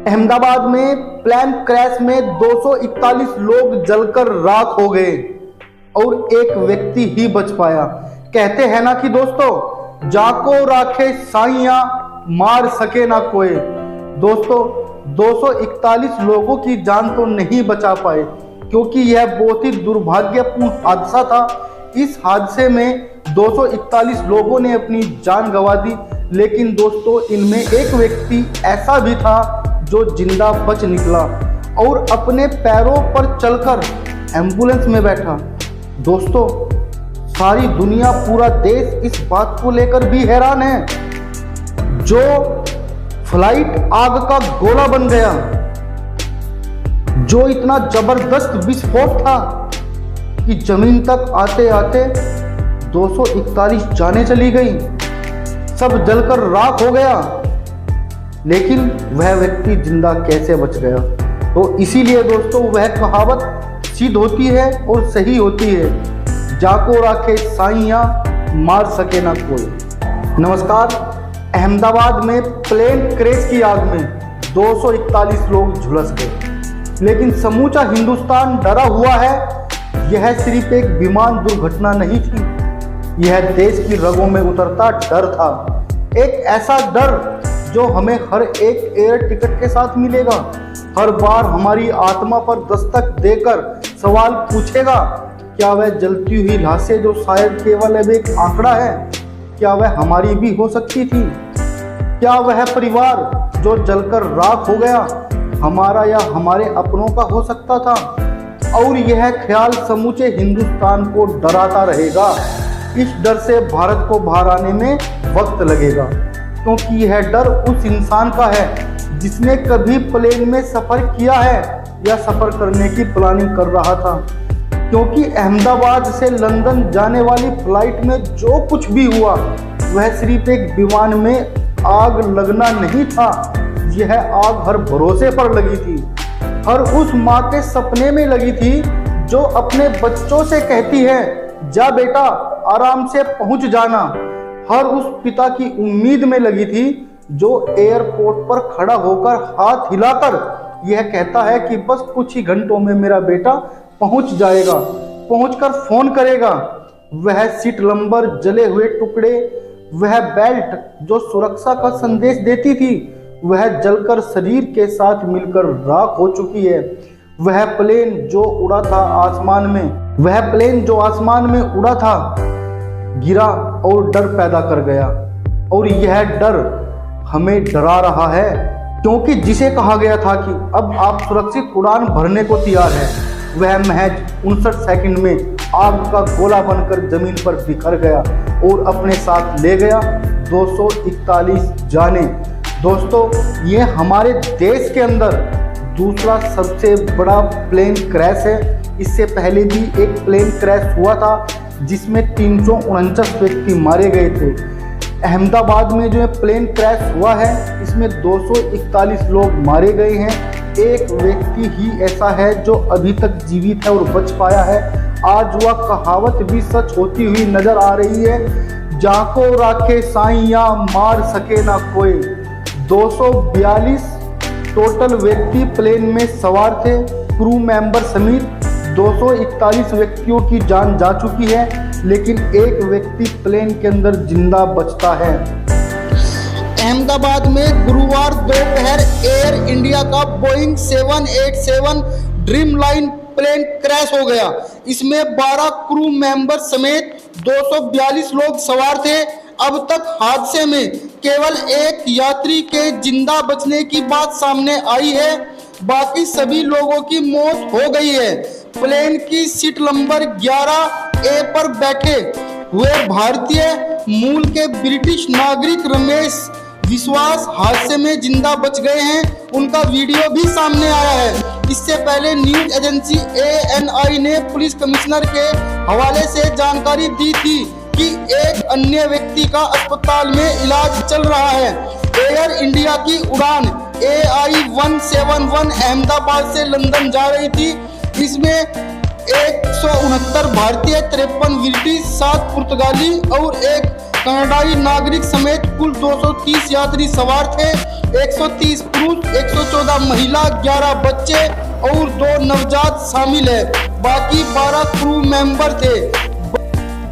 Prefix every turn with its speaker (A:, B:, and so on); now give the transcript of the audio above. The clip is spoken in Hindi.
A: अहमदाबाद में प्लेन क्रैश में 241 लोग जलकर राख हो गए और एक व्यक्ति ही बच पाया। कहते हैं ना कि दोस्तों, जाको राखे साइयां मार सके ना कोई। दोस्तों 241 लोगों की जान तो नहीं बचा पाए क्योंकि यह बहुत ही दुर्भाग्यपूर्ण हादसा था। इस हादसे में 241 लोगों ने अपनी जान गंवा दी, लेकिन दोस्तों इनमें एक व्यक्ति ऐसा भी था जो जिंदा बच निकला और अपने पैरों पर चलकर एम्बुलेंस में बैठा। दोस्तों सारी दुनिया, पूरा देश इस बात को लेकर भी हैरान है। जो फ्लाइट आग का गोला बन गया, जो इतना जबरदस्त विस्फोट था कि जमीन तक आते आते 241 जानें चली गई, सब जलकर राख हो गया, लेकिन वह व्यक्ति जिंदा कैसे बच गया। तो इसीलिए दोस्तों वह कहावत सिद्ध होती है और सही होती है, जाको राखे साइयां मार सके ना कोई। नमस्कार। अहमदाबाद में प्लेन क्रैश की आग में 241 लोग झुलस गए, लेकिन समूचा हिंदुस्तान डरा हुआ है। यह सिर्फ एक विमान दुर्घटना नहीं थी, यह देश की रगों में उतरता डर था। एक ऐसा डर जो हमें हर एक एयर टिकट के साथ मिलेगा, हर बार हमारी आत्मा पर दस्तक देकर सवाल पूछेगा, क्या वह जलती हुई लाशें जो शायद केवल अब एक आंकड़ा है, क्या वह हमारी भी हो सकती थी? क्या वह परिवार जो जलकर राख हो गया हमारा या हमारे अपनों का हो सकता था? और यह ख्याल समूचे हिंदुस्तान को डराता रहेगा। इस डर से भारत को बाहर आने में वक्त लगेगा, क्योंकि यह डर उस इंसान का है जिसने कभी प्लेन में सफ़र किया है या सफ़र करने की प्लानिंग कर रहा था। क्योंकि अहमदाबाद से लंदन जाने वाली फ्लाइट में जो कुछ भी हुआ वह सिर्फ एक विमान में आग लगना नहीं था, यह आग हर भरोसे पर लगी थी, हर उस माँ के सपने में लगी थी जो अपने बच्चों से कहती है, जा बेटा आराम से पहुंच जाना। हर उस पिता की उम्मीद में लगी थी जो एयरपोर्ट पर खड़ा होकर हाथ हिलाकर यह कहता है कि बस कुछ ही घंटों में मेरा बेटा पहुंच जाएगा, पहुंचकर फोन करेगा। वह सीट नंबर, जले हुए टुकड़े, वह बेल्ट जो सुरक्षा का संदेश देती थी, वह जलकर शरीर के साथ मिलकर राख हो चुकी है। वह प्लेन जो उड़ा था आसमान में, वह प्लेन जो आसमान में उड़ा था, गिरा और डर पैदा कर गया। और यह डर हमें डरा रहा है, क्योंकि जिसे कहा गया था कि अब आप सुरक्षित उड़ान भरने को तैयार हैं, वह महज 59 सेकंड में आग का गोला बनकर जमीन पर बिखर गया और अपने साथ ले गया 241 जानें। दोस्तों ये हमारे देश के अंदर दूसरा सबसे बड़ा प्लेन क्रैश है। इससे पहले भी एक प्लेन क्रैश हुआ था जिसमें 349 व्यक्ति मारे गए थे। अहमदाबाद में जो प्लेन क्रैश हुआ है इसमें 241 लोग मारे गए हैं। एक व्यक्ति ही ऐसा है जो अभी तक जीवित है और बच पाया है। आज वह कहावत भी सच होती हुई नजर आ रही है, जाको राखे साइयां मार सके ना कोई। 242 टोटल व्यक्ति प्लेन में सवार थे, क्रू मेंबर समेत 241 व्यक्तियों की जान जा चुकी है, लेकिन एक व्यक्ति प्लेन के अंदर जिंदा बचता है। अहमदाबाद में गुरुवार दोपहर एयर इंडिया का बोइंग 787 ड्रीमलाइन प्लेन क्रैश हो गया। इसमें 12 क्रू मेंबर समेत 242 लोग सवार थे। अब तक हादसे में केवल एक यात्री के जिंदा बचने की बात सामने आई है, बाकी सभी लोगों की मौत हो गई है। प्लेन की सीट नंबर 11A पर बैठे हुए भारतीय मूल के ब्रिटिश नागरिक रमेश विश्वास हादसे में जिंदा बच गए हैं। उनका वीडियो भी सामने आया है। इससे पहले न्यूज एजेंसी ANI ने पुलिस कमिश्नर के हवाले से जानकारी दी थी कि एक अन्य व्यक्ति का अस्पताल में इलाज चल रहा है। एयर इंडिया की उड़ान AI-171 अहमदाबाद से लंदन जा रही थी। इसमें 169 भारतीय, 53 ब्रिटिश, 7 पुर्तगाली और 1 कनाडाई नागरिक समेत कुल 230 यात्री सवार थे। 130 पुरुष, 114 महिला, 11 बच्चे और 2 नवजात शामिल है। बाकी 12 क्रू मेंबर थे।